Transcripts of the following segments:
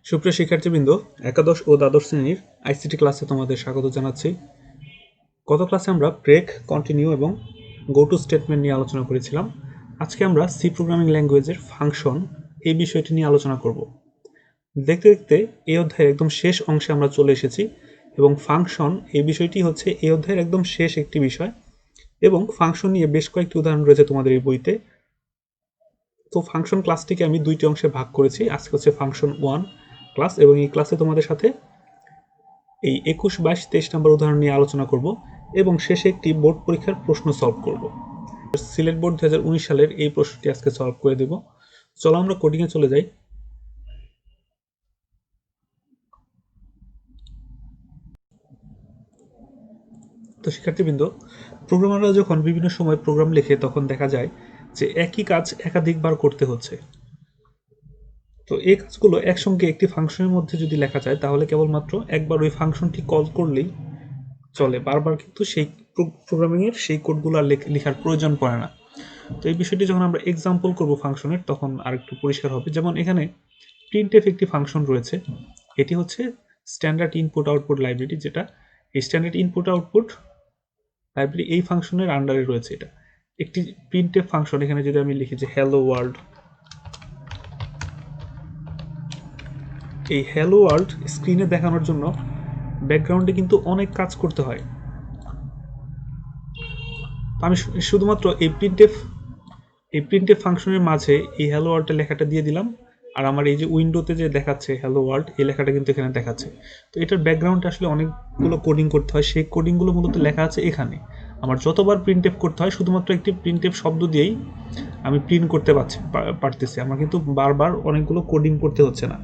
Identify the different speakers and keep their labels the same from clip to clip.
Speaker 1: সুপ্রিয় শিক্ষার্থীবৃন্দ, একাদশ ও দ্বাদশ শ্রেণীর আইসিটি ক্লাসে তোমাদের স্বাগত জানাচ্ছি। গত ক্লাসে আমরা ব্রেক, কন্টিনিউ এবং গো টু স্টেটমেন্ট নিয়ে আলোচনা করেছিলাম। আজকে আমরা সি প্রোগ্রামিং ল্যাঙ্গুয়েজের ফাংশন এই বিষয়টি নিয়ে আলোচনা করব। দেখতে দেখতে এই অধ্যায়ের একদম শেষ অংশে আমরা চলে এসেছি এবং ফাংশন এই বিষয়টি হচ্ছে এই অধ্যায়ের একদম শেষ একটি বিষয় এবং ফাংশন নিয়ে বেশ কয়েকটি উদাহরণ রয়েছে তোমাদের এই বইতে। তো ফাংশন ক্লাসটিকে আমি দুইটি অংশে ভাগ করেছি। আজকে হচ্ছে ফাংশন 1 ক্লাস এবং এই ক্লাসে তোমাদের সাথে এই 21, 22, 23 নম্বর উদাহরণ নিয়ে আলোচনা করব এবং শেষে একটি বোর্ড পরীক্ষার প্রশ্ন সলভ করব। সিলেট বোর্ড 2019 সালের এই প্রশ্নটি আজকে সলভ করে দেব। চলো আমরা কোডিংয়ে চলে যাই। তো শিক্ষার্থীবৃন্দ, প্রোগ্রামাররা যখন বিভিন্ন সময় প্রোগ্রাম লেখে তখন দেখা যায় যে একই কাজ একাধিকবার করতে হচ্ছে। তো এই কাজগুলো একসঙ্গে একটি ফাংশনের মধ্যে যদি লেখা যায় তাহলে কেবলমাত্র একবার ওই ফাংশনটি কল করলেই চলে, বারবার কিন্তু সেই প্রোগ্রামিংয়ের সেই কোডগুলো আর লেখার প্রয়োজন পড়ে না। তো এই বিষয়টি যখন আমরা এক্সাম্পল করব ফাংশনের তখন আর একটু পরিষ্কার হবে। যেমন এখানে প্রিন্টএফ একটি ফাংশন রয়েছে, এটি হচ্ছে স্ট্যান্ডার্ড ইনপুট আউটপুট লাইব্রেরি, যেটা এই স্ট্যান্ডার্ড ইনপুট আউটপুট লাইব্রেরি এই ফাংশনের আন্ডারে রয়েছে। এটা একটি প্রিন্টএফ ফাংশন। এখানে যদি আমি লিখি যে হ্যালো ওয়ার্ল্ড, এই হ্যালো ওয়ার্ল্ড স্ক্রিনে দেখানোর জন্য ব্যাকগ্রাউন্ডে কিন্তু অনেক কাজ করতে হয়। আমি শুধুমাত্র এই প্রিন্টএফ ফাংশনের মাঝে এই হ্যালো ওয়ার্ল্ডের লেখাটা দিয়ে দিলাম, আর আমার এই যে উইন্ডোতে যে দেখাচ্ছে হ্যালো ওয়ার্ল্ড, এই লেখাটা কিন্তু এখানে দেখাচ্ছে। তো এটার ব্যাকগ্রাউন্ডে আসলে অনেকগুলো কোডিং করতে হয়, সেই কোডিংগুলো মূলত লেখা আছে এখানে। আমার যতবার প্রিন্টএফ করতে হয় শুধুমাত্র একটি প্রিন্টএফ শব্দ দিয়েই আমি প্রিন্ট করতে পারতেছি। আমার কিন্তু বারবার অনেকগুলো কোডিং করতে হচ্ছে না।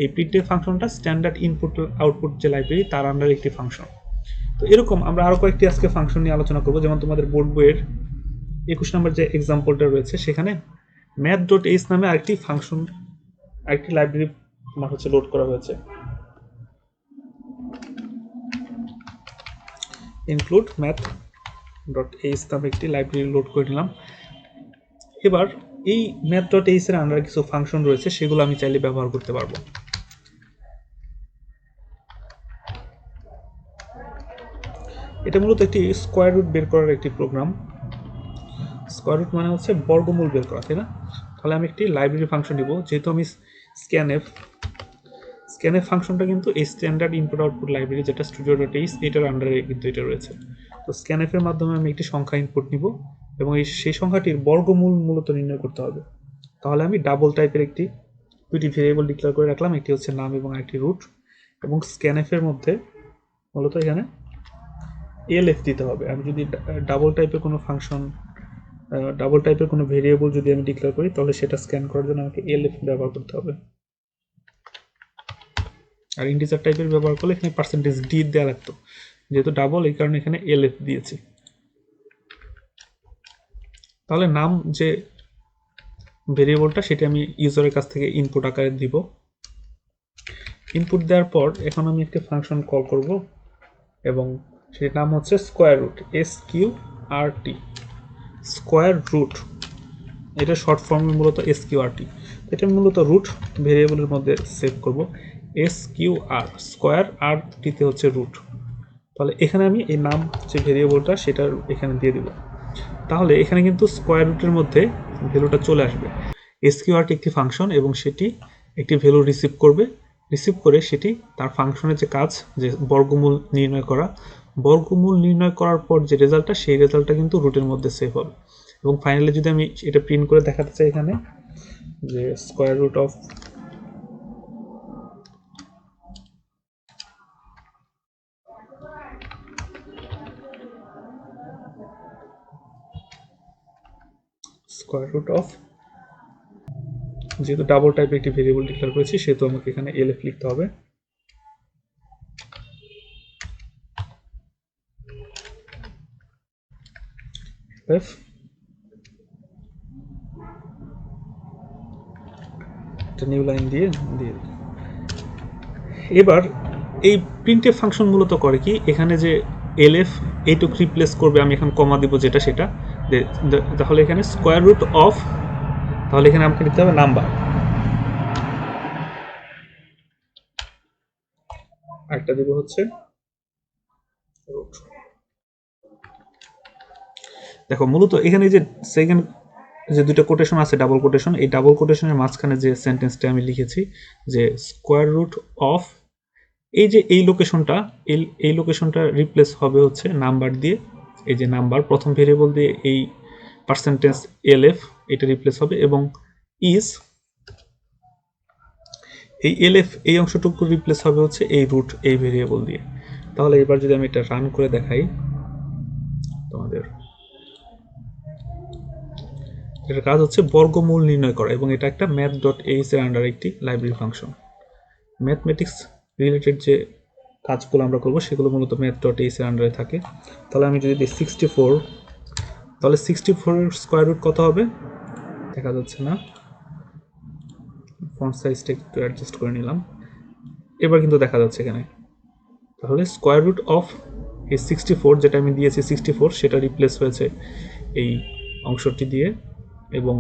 Speaker 1: এই প্রিন্টএফ ফাংশনটা স্ট্যান্ডার্ড ইনপুট আউটপুট যে লাইব্রেরি তার আন্ডারে একটি ফাংশন। তো এরকম আমরা আরও কয়েকটি আজকে ফাংশন নিয়ে আলোচনা করবো। যেমন তোমাদের বোর্ড বইয়ের 21 নম্বর যে এক্সাম্পলটা রয়েছে সেখানে math.h নামে আরেকটি ফাংশন, আরেকটি লাইব্রেরি আমার হচ্ছে লোড করা হয়েছে। ইনক্লুড math.h নামে একটি লাইব্রেরি লোড করে নিলাম। এবার এই math.h এর আন্ডারে কিছু ফাংশন রয়েছে, সেগুলো আমি চাইলে ব্যবহার করতে পারবো। এটা মূলত একটি স্কোয়ার রুট বের করার একটি প্রোগ্রাম। স্কোয়ার রুট মানে হচ্ছে বর্গমূল বের করা, তাই না? তাহলে আমি একটি লাইব্রেরি ফাংশন নিব। যেহেতু আমি স্ক্যানএফ ফাংশনটা কিন্তু এই স্ট্যান্ডার্ড ইনপুট আউটপুট লাইব্রেরি, যেটা studio.h, এটার আন্ডারে কিন্তু এটা রয়েছে। তো স্ক্যানএফ এর মাধ্যমে আমি একটি সংখ্যা ইনপুট নিব এবং সেই সংখ্যাটির বর্গমূল মূলত নির্ণয় করতে হবে। তাহলে আমি ডাবল টাইপের দুটি ভেরিয়েবল ডিক্লেয়ার করে রাখলাম, একটি হচ্ছে নাম এবং একটি রুট। এবং স্ক্যানএফ এর মধ্যে মূলত এখানে এলএফ দিতে হবে। আমি যদি ডাবল টাইপের কোনো ভেরিয়েবল যদি আমি ডিক্লেয়ার করি তাহলে সেটা স্ক্যান করার জন্য আমাকে এলএফ ব্যবহার করতে হবে। আর ইন্টিজার টাইপের ব্যবহার করলে এখানে %d দেওয়া লাগতো, যেহেতু ডাবল এই কারণে এখানে এলএফ দিয়েছি। তাহলে নাম যে ভেরিয়েবলটা সেটা আমি ইউজারের কাছ থেকে ইনপুট আকারে দিব। ইনপুট দেওয়ার পর এখন আমি একটা ফাংশন কল করব এবং সেটার নাম হচ্ছে square root, SQRT, square root. এটা শর্ট ফর্মে মূলত SQRT। এটা মূলত রুট ভেরিয়েবলের মধ্যে সেভ করব। SQR, স্কোয়ার, আর টিতে হচ্ছে রুট। তাহলে এখানে আমি এই নাম যে ভেরিয়েবলটা সেটা এখানে দিয়ে দিব। তাহলে এখানে কিন্তু স্কোয়ার রুটের মধ্যে ভ্যালুটা চলে আসবে। SQRT একটি ফাংশন এবং সেটি একটি ভ্যালু রিসিভ করে সেটি তার ফাংশনের যে কাজ, যে বর্গমূল নির্ণয় করার পর যে রেজাল্টটা, সেই রেজাল্টটা কিন্তু রুটের মধ্যে সেভ হবে। এবং ফাইনালি যদি আমি এটা প্রিন্ট করে দেখাতে চাই এখানে যে স্কোয়ার রুট অফ যেহেতু ডাবল টাইপের একটি ভেরিয়েবল ডিক্লেয়ার করেছি সেহেতু আমাকে এখানে এলএফ লিখতে হবে। নিউ লাইন দিয়ে এবার এই প্রিন্টএফ ফাংশন মূলত করে কি, এখানে যে এলএফ এইটুকু রিপ্লেস করবে, আমি এখন কমা দিব যেটা সেটা, তাহলে এখানে স্কোয়ার রুট অফ, তাহলে এখানে আমাকে দিতে হবে নাম্বার। আরেকটা দিব হচ্ছে রুট। দেখো মূলত এখানে যে সেকেন্ড যে দুটো কোটেশন আছে, ডাবল কোটেশন, এই ডাবল কোটেশনের মাঝখানে যে সেন্টেন্সটা আমি লিখেছি যে স্কোয়ার রুট অফ, এই যে এই লোকেশনটা, এই লোকেশনটা রিপ্লেস হবে হচ্ছে নাম্বার দিয়ে। এই যে নাম্বার প্রথম ভেরিয়েবল দিয়ে এই পার্সেন্টেজ এলএফ এটা রিপ্লেস হবে, এবং ইজ এই এলএফ এই অংশটুকু রিপ্লেস হবে হচ্ছে এই রুট এই ভেরিয়েবল দিয়ে। তাহলে এবার যদি আমি এটা রান করে দেখাই তোমাদের, এটার কাজ হচ্ছে বর্গমূল নির্ণয় করা, এবং এটা একটা math.ace এর আন্ডার একটি লাইব্রেরি ফাংশন। ম্যাথমেটিক্স রিলেটেড যে কাজগুলো আমরা করব সেগুলো মূলত math.ace এর আন্ডারে থাকে। তাহলে আমি যদি দিই 64, তাহলে 64 এর স্কোয়ার রুট কত হবে দেখা যাচ্ছে না, ফন্ট সাইজটা একটু অ্যাডজাস্ট করে নিলাম, এবার কিন্তু দেখা যাচ্ছে এখানে। তাহলে স্কোয়ার রুট অফ এই 64 যেটা আমি দিয়েছি 64 সেটা রিপ্লেস হয়েছে এই অংশটি দিয়ে, এবং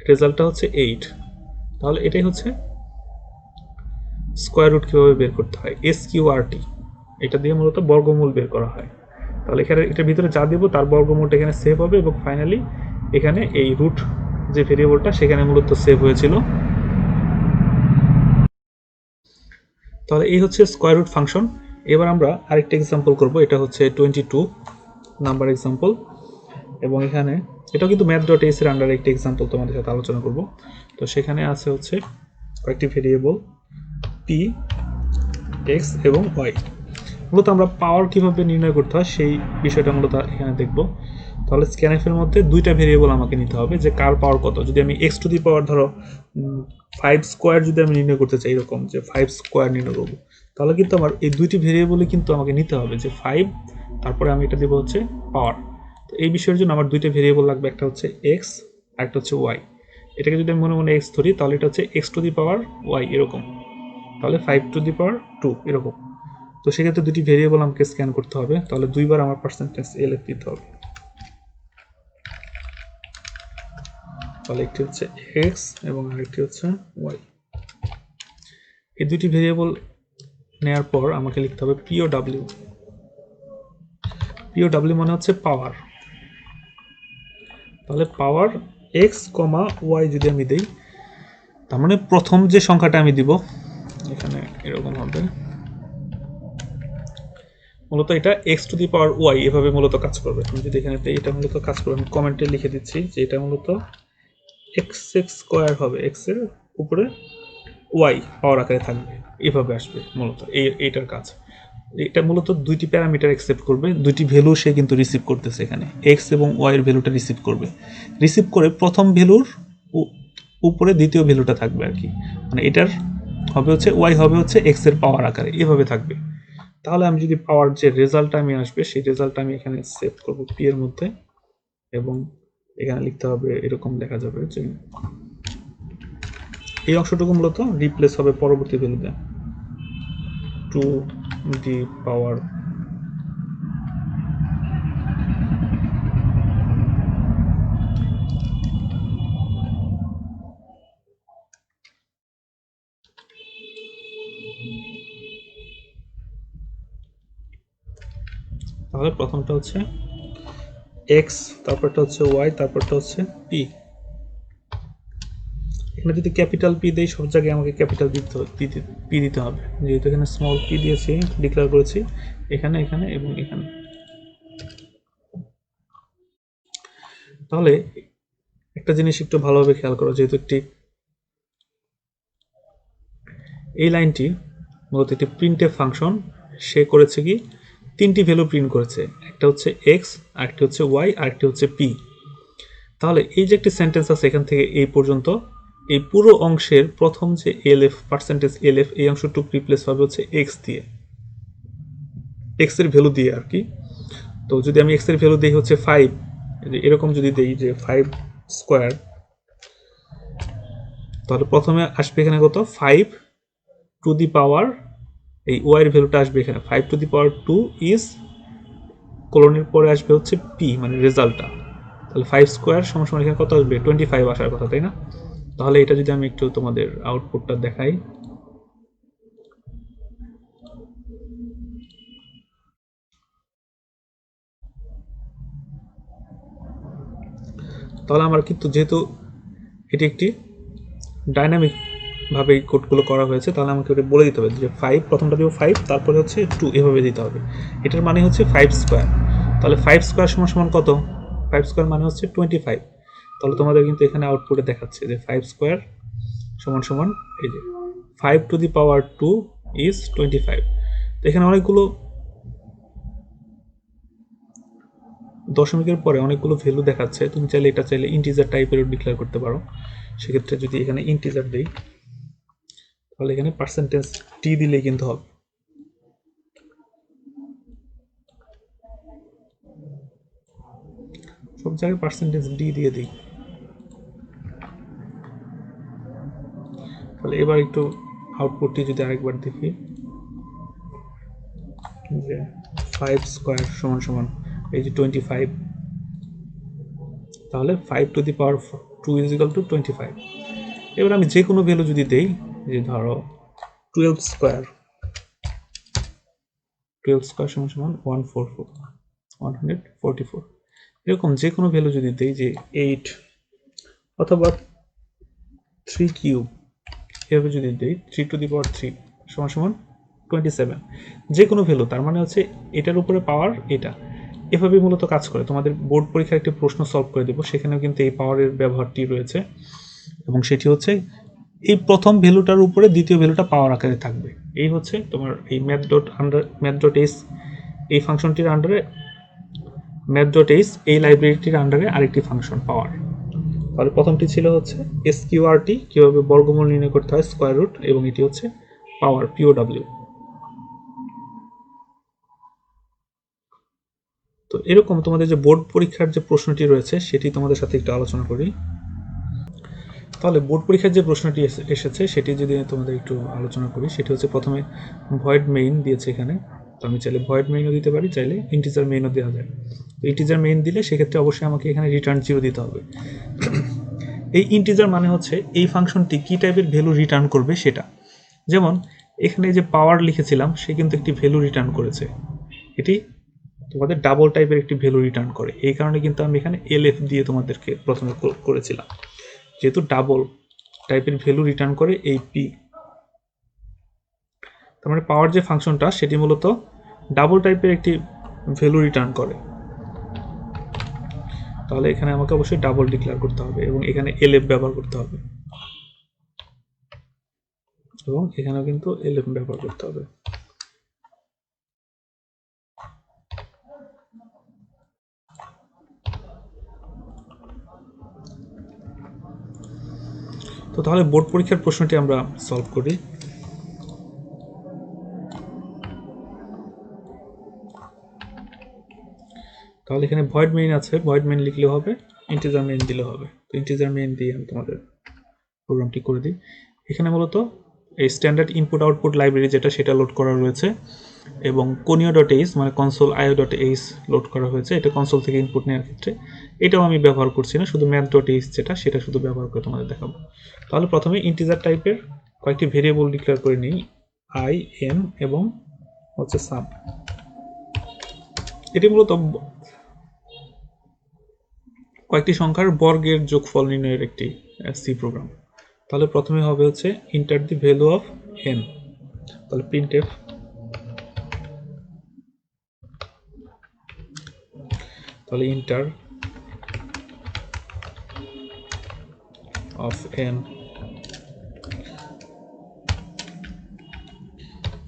Speaker 1: রেজাল্টটা হচ্ছে 8। তাহলে এটাই হচ্ছে স্কোয়ার রুট কীভাবে বের করতে হয়, SQRT, এটা দিয়ে মূলত বর্গমূল বের করা হয়। তাহলে এখানে এটার ভিতরে যা দেবো তার বর্গমূলটা এখানে সেভ হবে, এবং ফাইনালি এখানে এই রুট যে ভেরিয়েবলটা সেখানে মূলত সেভ হয়েছিল। তাহলে এই হচ্ছে স্কোয়ার রুট ফাংশন। এবার আমরা আরেকটা এক্সাম্পল করব, এটা হচ্ছে 22 নাম্বার এক্সাম্পল, এবং এখানে এটাও কিন্তু math.ace এর আন্ডারে একটি এক্সাম্পল তোমাদের সাথে আলোচনা করব। তো সেখানে আছে হচ্ছে কয়েকটি ভেরিয়েবল p, x এবং y। মূলত আমরা পাওয়ার কিভাবে নির্ণয় করতে হয় সেই বিষয়টা মূলত এখানে দেখব। তাহলে স্ক্যানএফ এর মধ্যে দুইটা ভেরিয়েবল আমাকে নিতে হবে যে কার পাওয়ার কত। যদি আমি x টু দি পাওয়ার ধরো 5 স্কোয়ার যদি আমি নির্ণয় করতে চাই, এরকম যে 5 স্কোয়ার নির্ণয় করবো, তাহলে কিন্তু আমার এই দুইটি ভেরিয়েবলই কিন্তু আমাকে নিতে হবে যে 5, তারপরে আমি এটা দেবো হচ্ছে পাওয়ার। তো এই বিষয়ের জন্য আমার দুইটা ভেরিয়েবল লাগবে, একটা হচ্ছে x আর একটা হচ্ছে y। এটাকে যদি আমি মনে মনে x ধরি তাহলে এটা হচ্ছে x two the power y এরকম, তাহলে 5 টু দি পাওয়ার 2 এরকম। তো সেক্ষেত্রে দুটি ভেরিয়েবল আমাকে স্ক্যান করতে হবে, তাহলে দুইবার আমার পার্সেন্টেজ এলএফ দিতে হবে। তাহলে একটি হচ্ছে এক্স এবং আরেকটি হচ্ছে ওয়াই। এই দুটি ভেরিয়েবল নেওয়ার পর আমাকে লিখতে হবে পিওডাব্লিউ। পিওডাব্লিউ মানে হচ্ছে পাওয়ার। তাহলে পাওয়ার এক্স কমা ওয়াই যদি আমি দিই, তার মানে প্রথম যে সংখ্যাটা আমি দিব এখানে এরকম হবে, মূলত এটা x to the power y এভাবে মূলত কাজ করবে। তুমি যদি এখানে এটা মূলত কাজ করবে, আমি কমেন্টে লিখে দিচ্ছি যে এটা মূলত এক্স এক্স স্কোয়ার হবে, এক্স এর উপরে ওয়াই পাওয়ার আকারে থাকবে, এভাবে আসবে মূলত এইটার কাজ। এটা মূলত দুইটি প্যারামিটার অ্যাকসেপ্ট করবে, দুইটি ভ্যালু সে কিন্তু রিসিভ করতেছে, এখানে এক্স এবং ওয়াই এর ভ্যালুটা রিসিভ করবে। রিসিভ করে প্রথম ভ্যালুর উপরে দ্বিতীয় ভ্যালুটা থাকবে আর কি, মানে এটার হবে হচ্ছে ওয়াই হবে হচ্ছে এক্স এর পাওয়ার আকারে এভাবে থাকবে। তাহলে আমি যদি পাওয়ার যে রেজাল্টটা আমি আসবে সেই রেজাল্টটা আমি এখানে সেভ করব পি এর মধ্যে, এবং এখানে লিখতে হবে এরকম দেখা যাবে যে এই অংশটুকু মূলত রিপ্লেস হবে পরবর্তী ভ্যালুতে 2 দি পাওয়ার তাহলে প্রথমটা হচ্ছে এক্স, তারপরটা হচ্ছে ওয়াই, তারপরটা হচ্ছে পি। এখানে যদি ক্যাপিটাল পি দেই সব জায়গায় আমাকে ক্যাপিটাল পি দিতে হবে, যেহেতু এখানে স্মল পি দিয়েছি ডিক্লেয়ার করেছি এখানে এখানে এবং এখানে। তাহলে একটা জিনিস একটু ভালোভাবে খেয়াল করো, যেহেতু একটি এই লাইনটি মূলত একটি প্রিন্টএফ ফাংশন, সে করেছে কি তিনটি ভ্যালু প্রিন্ট করেছে, একটা হচ্ছে এক্স, আরেকটি হচ্ছে ওয়াই, আরেকটি হচ্ছে পি। তাহলে এই যে একটি সেন্টেন্স আছে এখান থেকে এই পর্যন্ত, এই পুরো অংশের প্রথম যে এলএফ পার্সেন্টেজ এলএফ এই অংশটুকু রিপ্লেস হবে হচ্ছে এক্স দিয়ে, এক্স এর ভ্যালু দিয়ে আর কি। তো যদি আমি এক্স এর ভ্যালু দিই হচ্ছে 5, এরকম যদি দেই যে 5 স্কোয়ার, তাহলে প্রথমে আসবে এখানে কত 5 টু দি পাওয়ার, এই ওয়াই এর ভ্যালুটা আসবে এখানে 5 টু দি পাওয়ার 2 ইজ কোলনের পরে আসবে হচ্ছে পি মানে রেজাল্টটা। তাহলে 5 স্কোয়ার সমান এখানে কত আসবে 25 আসার কথা, তাই না? তাহলে এটা যদি আমি একটু তোমাদের আউটপুটটা দেখাই, তাহলে আমার কিন্তু যেহেতু এটি একটি ডাইনামিক ভাবে এই কোডগুলো করা হয়েছে, তাহলে আমাকে ওটা বলে দিতে হবে যে 5 প্রথমটা দিব 5, তারপরে হচ্ছে 2, এভাবে দিতে হবে। এটার মানে হচ্ছে 5 স্কোয়ার। তাহলে 5 স্কোয়ার সমান সমান কত? 5 স্কোয়ার মানে হচ্ছে 25। তাহলে তোমাদের কিন্তু এখানে আউটপুটে দেখাচ্ছে যে 5 স্কোয়ার সমান সমান এই যে 5 টু দি পাওয়ার 2 ইজ 25। তো এখানে অনেকগুলো দশমিকের পরে অনেকগুলো ভ্যালু দেখাচ্ছে। তুমি চাইলে এটা চাইলে ইন্টিজার টাইপেরও ডিক্লেয়ার করতে পারো। সেক্ষেত্রে যদি এখানে ইন্টিজার দিই, তাহলে এখানে পার্সেন্টেজ টি দিলেই কিন্তু হবে। সব জায়গায় পার্সেন্টেজ ডি দিয়ে দিই। তাহলে এবার একটু আউটপুটটি যদি আরেকবার দেখি যে 5 স্কোয়ার সমান সমান এই যে 25, তাহলে 5 two the power 2 is equal to 25। এবার আমি যে কোনো ভ্যালু যদি দেই, যে ধরো 12 স্কোয়ার সমান সমান 144, এরকম যে কোনো ভ্যালু যদি দেই, যে 8 অথবা 3 কিউব, এভাবে যদি দেই 3 টু দি পাওয়ার 3 সমান সমান 27, যে কোনো ভ্যালু, তার মানে হচ্ছে এটার উপরে পাওয়ার এটা। এভাবেই মূলত কাজ করে। তোমাদের বোর্ড পরীক্ষার একটি প্রশ্ন সলভ করে দেবো, সেখানেও কিন্তু এই পাওয়ারের ব্যবহারটি রয়েছে, এবং সেটি হচ্ছে এই প্রথম ভ্যালুটার উপরে দ্বিতীয় ভ্যালুটা পাওয়ার আকারে থাকবে। এই হচ্ছে তোমার এই ম্যাথ.h এই ফাংশনটির আন্ডারে, ম্যাথ.h এই লাইব্রেরিটির আন্ডারে আরেকটি ফাংশন পাওয়ার। তাহলে প্রথমটি ছিল হচ্ছে এসকিউআরটি, কীভাবে বর্গমূল নির্ণয় করতে হয়, স্কোয়ার রুট, এবং এটি হচ্ছে পাওয়ার, পিওডব্লিউ। তো এরকম তোমাদের যে বোর্ড পরীক্ষার যে প্রশ্নটি রয়েছে সেটি তোমাদের সাথে একটু আলোচনা করি। তাহলে বোর্ড পরীক্ষার যে প্রশ্নটি এসেছে সেটি যদি তোমাদের একটু আলোচনা করি, সেটি হচ্ছে প্রথমে ভয়েড মেইন দিয়েছে এখানে। তো আমি চাইলে ভয়েড মেইনও দিতে পারি, চাইলে ইন্টিজার মেইনও দেওয়া যায়। তো ইন্টিজার মেইন দিলে সেক্ষেত্রে অবশ্যই আমাকে এখানে রিটার্ন 0 দিতে হবে। এই ইন্টিজার মানে হচ্ছে এই ফাংশনটি কী টাইপের ভ্যালু রিটার্ন করবে সেটা। যেমন এখানে যে পাওয়ার লিখেছিলাম সে কিন্তু একটি ভ্যালু রিটার্ন করেছে, এটি তোমাদের ডাবল টাইপের একটি ভ্যালু রিটার্ন করে। এই কারণে কিন্তু আমি এখানে এলএফ দিয়ে তোমাদেরকে প্রথমে করেছিলাম, যেহেতু ডাবল টাইপের ভ্যালু রিটার্ন করে এই পি। তার মানে পাওয়ার যে ফাংশনটা সেটি মূলত ডাবল টাইপের একটি ভ্যালু রিটার্ন করে। তাহলে এখানে আমাকে অবশ্যই ডাবল ডিক্লেয়ার করতে হবে, এবং এখানে এলএফ ব্যবহার করতে হবে, এবং এখানেও কিন্তু এলএফ ব্যবহার করতে হবে। তো তাহলে বোর্ড পরীক্ষার প্রশ্নটি আমরা সলভ করি। তাহলে এখানে ভয়েড মেইন আছে, ভয়েড মেইন লিখলেও হবে, ইন্টিজার মেইন দিলে হবে। তো ইন্টিজার মেইন দিয়ে আমি তোমাদের প্রোগ্রামটি করে দিই। এখানে মূলত এই স্ট্যান্ডার্ড ইনপুট আউটপুট লাইব্রেরি যেটা, সেটা লোড করা রয়েছে, এবং conio.h মানে console.io.h লোড করা হয়েছে, এটা কনসোল থেকে ইনপুট নেওয়ার ক্ষেত্রে। এটাও আমি ব্যবহার করছি না, শুধু math.h যেটা, সেটা শুধু ব্যবহার করে তোমাদের দেখাবো। তাহলে প্রথমে ইন্টিজার টাইপের কয়েকটি ভেরিয়েবল ডিক্লেয়ার করে নিই, আই, এম এবং হচ্ছে সাম। এটি মূলত কয়েকটি সংখ্যার বর্গের যোগফল নির্ণয়ের একটি সি প্রোগ্রাম। তাহলে প্রথমে হবে হচ্ছে inter the value of N. তাহলে প্রিন্টএফ, তাহলে ইন্টার অফ এন,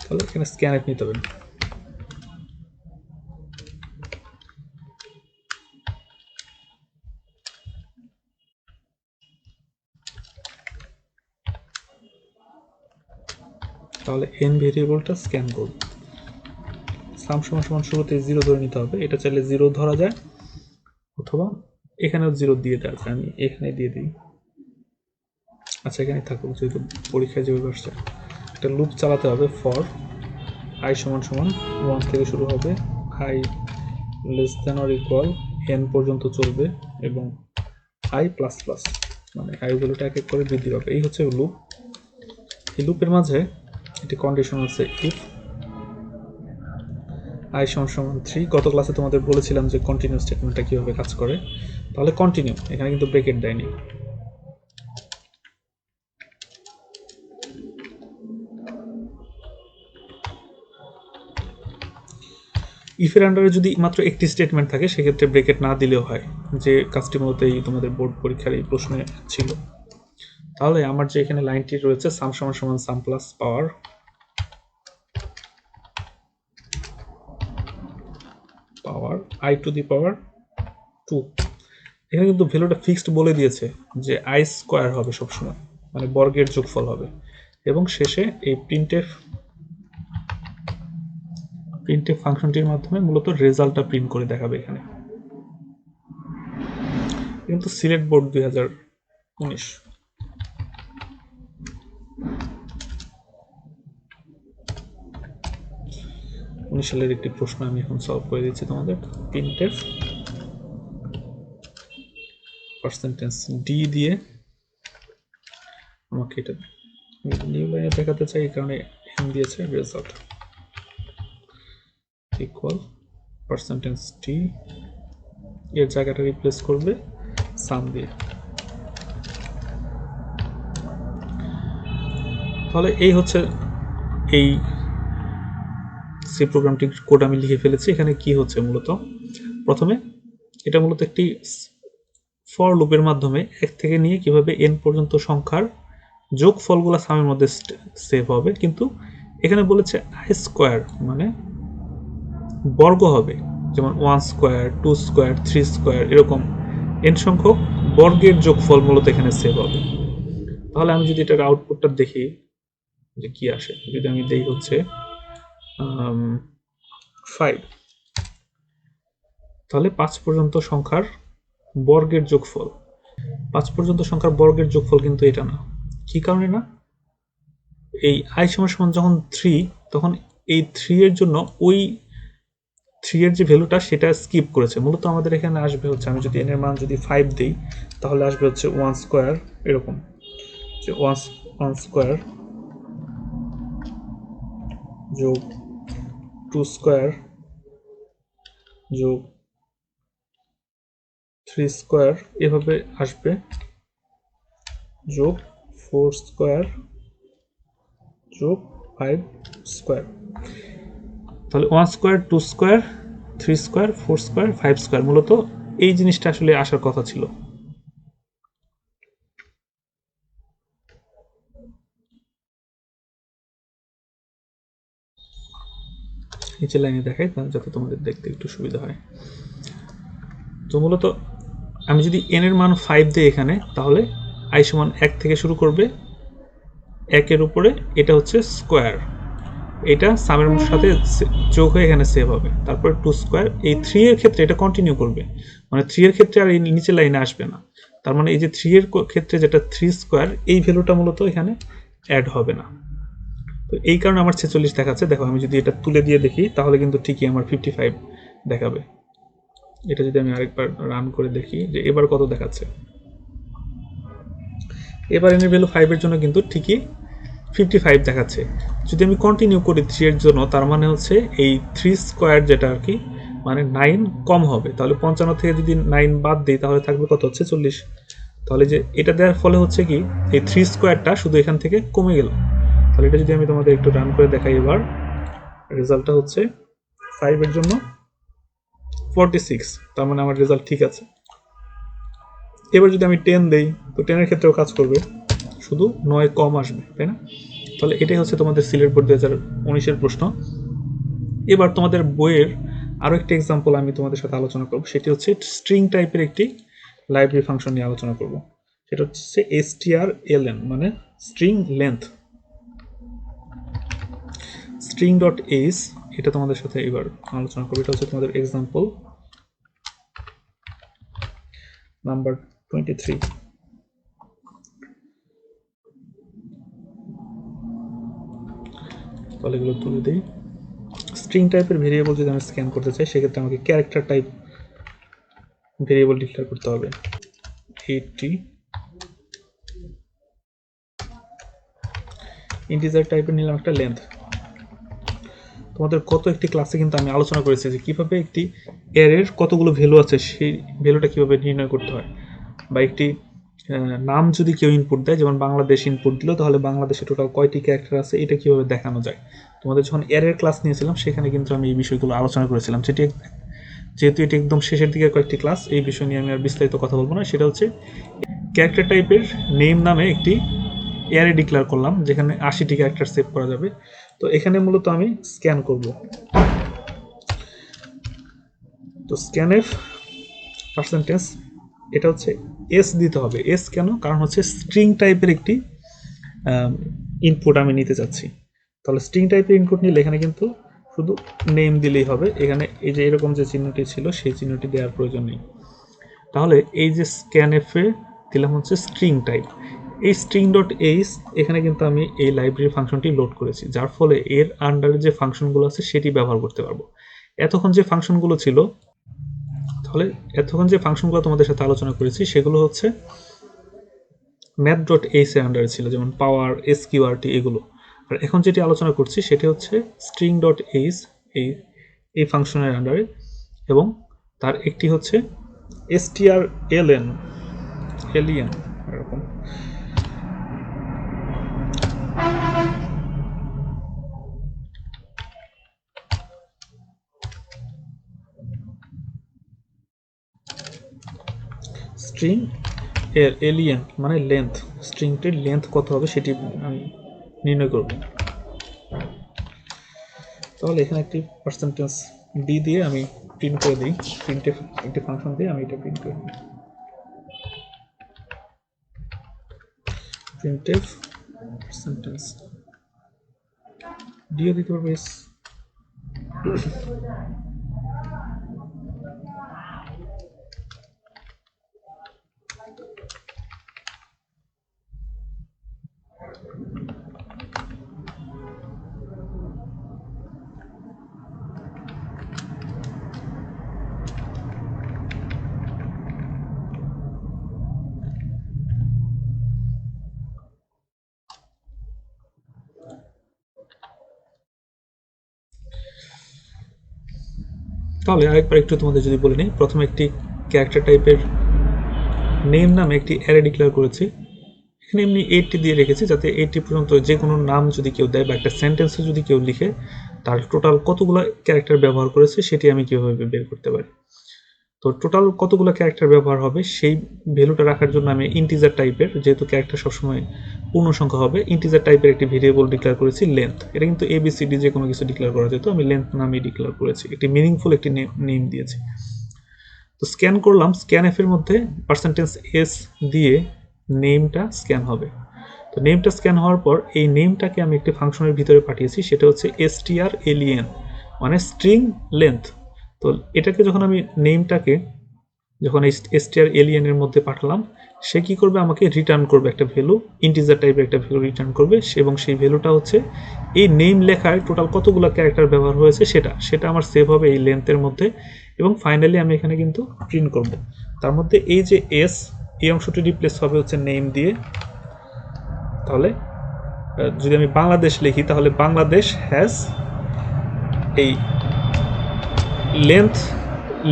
Speaker 1: তাহলে এখানে স্ক্যানএফ নিতে হবে। তাহলে এন ভেরিয়েবলটা স্ক্যান করব। সাম সমান সমান শুরুতে 0 ধরে নিতে হবে, এটা চাইলে 0 ধরা যায়, অথবা এখানেও 0 দিয়ে দেওয়া যায়। আমি এখানে দিয়ে দিই, আচ্ছা এখানে থাকুক, যেহেতু পরীক্ষায় যেভাবে আসছে। একটা লুপ চালাতে হবে, ফর আই সমান সমান 1 থেকে শুরু হবে, I less than or equal N পর্যন্ত চলবে, এবং আই প্লাস প্লাস, মানে আই ভ্যালুটা এক এক করে বৃদ্ধি পাবে। এই হচ্ছে লুপ। এই লুপের মাঝে একটি কন্ডিশন আছে, ইফ i সমান সমান 3। গত ক্লাসে তোমাদের বলেছিলাম যে কন্টিনিউ স্টেটমেন্টটা কিভাবে কাজ করে। তাহলে কন্টিনিউ, এখানে কিন্তু ব্রেকেট দেয়নি। ইফের আন্ডারে যদি মাত্র একটি স্টেটমেন্ট থাকে সেক্ষেত্রে ব্রেকেট না দিলেও হয়, যে কাজটি মূলত এই তোমাদের বোর্ড পরীক্ষার এই প্রশ্নে ছিল। তাহলে আমার যে এখানে লাইনটি রয়েছে সাম সমান সমান sum plus power i to the power 2। এখানে কিন্তু ভ্যালুটা ফিক্সড বলে দিয়েছে যে i স্কোয়ার হবে সবসময়, মানে বর্গের যোগফল হবে। এবং শেষে এই প্রিন্টএফ ফাংশনটির মাধ্যমে মূলত রেজাল্টটা প্রিন্ট করে দেখাবে। এখানে কিন্তু সিলেট বোর্ড 2019 সালের একটি প্রশ্ন আমি এখন সলভ করে দিচ্ছি তোমাদের। প্রিন্টএফ পার্সেন্টেজ ডি দিয়ে আমাকে এটা নিউ লাইনে দেখাতে চাই, এই কারণে এম দিয়েছে। রেজাল্ট ইকুয়াল পার্সেন্টেজ টি, এর জায়গাটা রিপ্লেস করবে সাম দিয়ে। তাহলে এই হচ্ছে এই সি প্রোগ্রামটির কোড আমি লিখে ফেলেছি। এখানে কি হচ্ছে মূলত, প্রথমে এটা মূলত একটি ফর লুপের মাধ্যমে এক থেকে নিয়ে কিভাবে এন পর্যন্ত সংখ্যার যোগফলগুলো সামের মধ্যে সেভ হবে, কিন্তু এখানে বলেছে আই স্কোয়ার মানে বর্গ হবে, যেমন 1 স্কোয়ার 2 স্কোয়ার 3 স্কোয়ার, এরকম এন সংখ্যক বর্গের যোগফল মূলত এখানে সেভ হবে। তাহলে আমি যদি এটার আউটপুটটা দেখি যে কি আসে, যদি আমি দেই হচ্ছে 5, তাহলে 5 পর্যন্ত সংখ্যার বর্গের যোগফল, 5 পর্যন্ত সংখ্যার বর্গের যোগফল কিন্তু এটা না। কি কারণে না? এই i সমান সমান যখন 3, তখন এই 3 এর জন্য ওই 3 এর যে ভ্যালুটা সেটা স্কিপ করেছে। মূলত আমাদের এখানে আসবে হচ্ছে, আমি যদি n এর মান যদি 5 দিই তাহলে আসবে হচ্ছে 1 স্কোয়ার, এরকম যে 1 স্কোয়ার যোগ 2 স্কোয়ার যোগ 3 স্কোয়ার এভাবে আসবে, যোগ 4 স্কোয়ার যোগ 5 স্কোয়ার। তাহলে 1 square 2 square 3 square 4 square 5 square, মূলত এই জিনিসটা আসলে আসার কথা ছিল। নিচের লাইনে দেখাই যাতে তোমাদের দেখতে একটু সুবিধা হয়। তো মূলত আমি যদি n এর মান 5 দিই এখানে, তাহলে i সমান 1 থেকে শুরু করবে, 1 এর উপরে এটা হচ্ছে স্কোয়ার, এটা সামের সাথে যোগ হয়ে এখানে সেভ হবে। তারপরে 2 স্কোয়ার, এই 3 এর ক্ষেত্রে এটা কন্টিনিউ করবে, মানে 3 এর ক্ষেত্রে আর এই নিচের লাইনে আসবে না। তার মানে এই যে 3 এর ক্ষেত্রে যেটা 3 স্কোয়ার, এই ভ্যালুটা মূলত এখানে অ্যাড হবে না। তো এই কারণে আমার 46 দেখাচ্ছে। দেখো আমি যদি এটা তুলে দিয়ে দেখি তাহলে কিন্তু ঠিকই আমার 55 দেখাবে। এটা যদি আমি আরেকবার রান করে দেখি যে এবার কত দেখাচ্ছে, এবার এর ভ্যালু 5 এর জন্য কিন্তু ঠিকই 55 দেখাচ্ছে। যদি আমি কন্টিনিউ করি 3 এর জন্য, তার মানে হচ্ছে এই 3 স্কোয়ার যেটা আর কি, মানে 9 কম হবে। তাহলে 55 থেকে যদি 9 বাদ দিই তাহলে থাকবে কত, হচ্ছে 40। তাহলে যে এটা দেওয়ার ফলে হচ্ছে কি, এই 3 স্কোয়ারটা শুধু এখান থেকে কমে গেল। তাহলে এটা যদি আমি তোমাদের একটু রান করে দেখাই, এবার রেজাল্টটা হচ্ছে 5 এর জন্য 46, তার মানে আমার রেজাল্ট ঠিক আছে। এবার যদি আমি 10 দেই তো 10 এর ক্ষেত্রেও কাজ করবে, শুধু 9 কম আসবে, তাই না? তাহলে এটাই হচ্ছে তোমাদের সিলেট বোর্ড 2019 প্রশ্ন। এবার তোমাদের বইয়ের আরও একটি এক্সাম্পল আমি তোমাদের সাথে আলোচনা করব, সেটি হচ্ছে স্ট্রিং টাইপের একটি লাইব্রেরি ফাংশন নিয়ে আলোচনা করব। সেটা হচ্ছে strlen, মানে স্ট্রিং লেন্থ। স্ট্রিং ডট এইস, এটা তোমাদের সাথে এবার আলোচনা করবো। এটা হচ্ছে তোমাদের এক্সাম্পল নাম্বার 23। তাহলে এগুলো তুলে দিই। স্ট্রিং টাইপের ভেরিয়েবল যদি আমি স্ক্যান করতে চাই সেক্ষেত্রে আমাকে ক্যারেক্টার টাইপ ভেরিয়েবল ডিক্লেয়ার করতে হবে। 80 ইন্টিজার টাইপের নিলাম একটা লেন্থ। তোমাদের গত একটি ক্লাসে কিন্তু আমি আলোচনা করেছি যে কিভাবে একটি অ্যারের কতগুলো ভ্যালু আছে সেই ভ্যালুটা কিভাবে নির্ণয় করতে হয়, বা একটি নাম যদি কেউ ইনপুট দেয়, যেমন বাংলাদেশ ইনপুট দিল, তাহলে বাংলাদেশে টোটাল কয়টি ক্যারেক্টার আছে এটা কিভাবে দেখানো যায়। তোমাদের যখন অ্যারের ক্লাস নিয়েছিলাম সেখানে কিন্তু আমি এই বিষয়গুলো আলোচনা করেছিলাম। যেহেতু এটি একদম শেষের দিকে কয়েকটি ক্লাস, এই বিষয় নিয়ে আমি আর বিস্তারিত কথা বলবো না। সেটা হচ্ছে ক্যারেক্টার টাইপের নেম নামে একটি অ্যারে ডিক্লেয়ার করলাম যেখানে 80টি ক্যারেক্টার সেভ করা যাবে। তো এখানে মূলত আমি স্ক্যান করব। তো স্ক্যানের পার্সেন্টেজ এটা হচ্ছে এস দিতে হবে। এস কেন? কারণ হচ্ছে স্ট্রিং টাইপের একটি ইনপুট আমি নিতে চাচ্ছি। তাহলে স্ট্রিং টাইপের ইনপুট নিলে এখানে কিন্তু শুধু নেম দিলেই হবে। এখানে এই যে এরকম যে চিহ্নটি ছিল সেই চিহ্নটি দেওয়ার প্রয়োজন নেই। তাহলে এই যে স্ক্যানএফে দিলাম হচ্ছে স্ট্রিং টাইপ। এই স্ট্রিং ডট এইচ এখানে কিন্তু আমি এই লাইব্রেরি ফাংশনটি লোড করেছি, যার ফলে এর আন্ডারে যে ফাংশনগুলো আছে সেটি ব্যবহার করতে পারবো। এতক্ষণ যে ফাংশনগুলো ছিল, তাহলে এতক্ষণ যে ফাংশনগুলো তোমাদের সাথে আলোচনা করেছি সেগুলো হচ্ছে ম্যাথ ডট এইচ এর আন্ডারে ছিল, যেমন পাওয়ার, এসকিউআরটি এগুলো। আর এখন যেটি আলোচনা করছি সেটি হচ্ছে স্ট্রিং ডট এইচ, এই ফাংশনের আন্ডারে, এবং তার একটি হচ্ছে strlen এরকম। স্ট্রিং এর এলিয়েন মানে লেন্থ, স্ট্রিংটির লেন্থ কত হবে সেটি আমি নির্ণয় করব। তাহলে এখানে একটি পার্সেন্টেজ ডি দিয়ে আমি প্রিন্ট করে দিই, প্রিন্টে একটি ফাংশন দিয়ে আমি এটা প্রিন্ট করে দিই, প্রিন্টএফ পার্সেন্টেজ ডিও দিতে পারবো। তাহলে আরেকবার একটু তোমাদের যদি বলে নিই, প্রথমে একটি ক্যারেক্টার টাইপের নেম নামে একটি অ্যারে ডিক্লেয়ার করেছি। এখানে এমনি 80 দিয়ে রেখেছি যাতে 80 পর্যন্ত যে কোনো নাম যদি কেউ দেয় বা একটা সেন্টেন্সে যদি কেউ লিখে তার টোটাল কতগুলো ক্যারেক্টার ব্যবহার করেছে সেটি আমি কীভাবে বের করতে পারি। তো টোটাল কতগুলো ক্যারেক্টার ব্যবহার হবে সেই ভ্যালুটা রাখার জন্য আমি ইন্টিজার টাইপের, যেহেতু ক্যারেক্টার সবসময় পূর্ণ সংখ্যা হবে, ইন্টিজার টাইপের একটি ভেরিয়েবল ডিক্লেয়ার করেছি লেন্থ। এটা কিন্তু এবিসিডি যে কোনো কিছু ডিক্লেয়ার করা যেত, আমি লেন্থ নামে ডিক্লেয়ার করেছি, একটি মিনিংফুল একটি নেম দিয়েছি। তো স্ক্যান করলাম, স্ক্যান এফ এর মধ্যে পার্সেন্টেজ এস দিয়ে নেমটা স্ক্যান হবে। তো নেমটা স্ক্যান হওয়ার পর এই নেমটাকে আমি একটি ফাংশনের ভিতরে পাঠিয়েছি, সেটা হচ্ছে strlen মানে স্ট্রিং লেন্থ। তো এটাকে যখন আমি নেমটাকে যখন strlen এর মধ্যে পাঠালাম, সে কি করবে, আমাকে রিটার্ন করবে একটা ভ্যালু, ইন্টিজার টাইপের একটা ভ্যালু রিটার্ন করবে, এবং সেই ভ্যালুটা হচ্ছে এই নেম লেখায় টোটাল কতগুলো ক্যারেক্টার ব্যবহার হয়েছে সেটা আমার সেভ হবে এই লেন্থের মধ্যে। এবং ফাইনালি আমি এখানে কিন্তু প্রিন্ট করব। তার মধ্যে এই যে এস, এই অংশটি রিপ্লেস হবে হচ্ছে নেম দিয়ে। তাহলে যদি আমি বাংলাদেশ লিখি তাহলে বাংলাদেশ হ্যাজ এই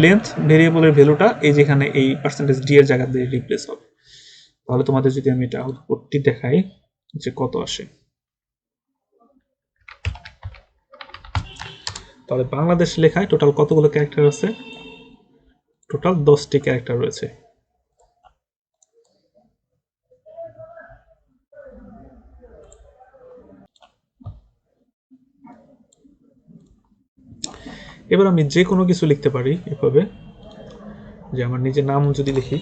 Speaker 1: লেন্থ ভেরিয়েবলের ভ্যালুটা এই যেখানে এই পার্সেন্টেজ ডি এর জায়গা দিয়ে রিপ্লেস হবে। তাহলে তোমাদের যদি আমি এটা আউটপুটটি দেখাই যে কত আসে, তাহলে বাংলাদেশ লেখায় টোটাল কতগুলো ক্যারেক্টার আছে, টোটাল 10টি ক্যারেক্টার রয়েছে। এবার আমি যে কোনো কিছু লিখতে পারি এভাবে, যে আমার নিজের নাম যদি লিখি,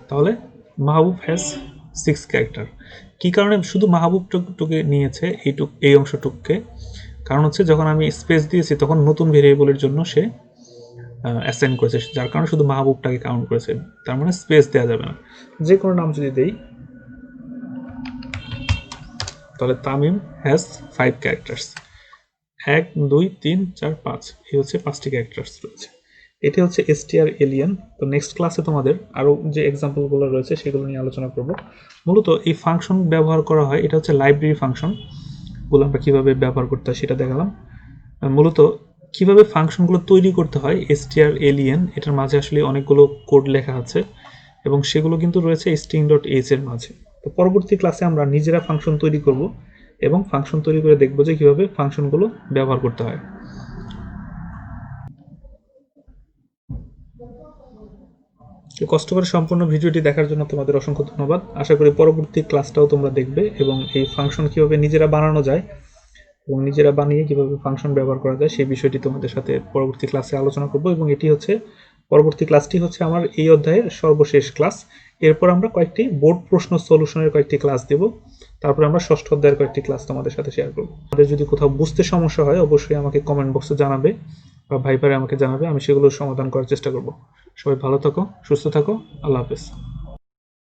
Speaker 1: তাহলে মাহবুব হ্যাজ 6 ক্যারেক্টার। কি কারণে শুধু মাহবুব টুকে নিয়েছে এই অংশটুককে, কারণ হচ্ছে যখন আমি স্পেস দিয়েছি তখন নতুন ভেরিয়েবলের জন্য সে অ্যাসাইন করেছে, যার কারণে শুধু মাহবুবটাকে কাউন্ট করেছে, তার মানে স্পেস দেওয়া যাবে না। যে কোনো নাম যদি দেই, তাহলে তামিম হ্যাজ 5 ক্যারেক্টার্স, 1 2 3 4 5, এই হচ্ছে 5টি ক্যারেক্টার্স রয়েছে। এটি হচ্ছে str_alien। তো নেক্সট ক্লাসে তোমাদের আরও যে এক্সাম্পলগুলো রয়েছে সেগুলো নিয়ে আলোচনা করব। মূলত এই ফাংশন ব্যবহার করা হয়, এটা হচ্ছে লাইব্রেরি ফাংশনগুলো আমরা কীভাবে ব্যবহার করতে হয় সেটা দেখালাম। মূলত কিভাবে ফাংশনগুলো তৈরি করতে হয় str_alien, এটার মাঝে আসলে অনেকগুলো কোড লেখা আছে এবং সেগুলো কিন্তু রয়েছে string.h এর মাঝে। তো পরবর্তী ক্লাসে আমরা নিজেরা ফাংশন তৈরি করব এবং ফাংশন তৈরি করে দেখব যে কীভাবে ফাংশনগুলো ব্যবহার করতে হয়। কষ্ট করে সম্পূর্ণ ভিডিওটি দেখার জন্য তোমাদের অসংখ্য ধন্যবাদ। আশা করি পরবর্তী ক্লাসটাও তোমরা দেখবে এবং এই ফাংশন কীভাবে নিজেরা বানানো যায় এবং নিজেরা বানিয়ে কীভাবে ফাংশন ব্যবহার করা যায় সেই বিষয়টি তোমাদের সাথে পরবর্তী ক্লাসে আলোচনা করব। এবং এটি হচ্ছে পরবর্তী ক্লাসটি হচ্ছে আমার এই অধ্যায়ের সর্বশেষ ক্লাস। এরপর আমরা কয়েকটি বোর্ড প্রশ্ন সলিউশনের কয়েকটি ক্লাস দেব, তারপরে আমরা ষষ্ঠ অধ্যায়ের কয়েকটি ক্লাস তোমাদের সাথে শেয়ার করব। আমাদের যদি কোথাও বুঝতে সমস্যা হয় অবশ্যই আমাকে কমেন্ট বক্সে জানাবে বা ভাইবারে আমাকে জানাবে, আমি সেগুলো সমাধান করার চেষ্টা করব। সবাই ভালো থাকো, সুস্থ থাকো, আল্লাহ হাফেজ।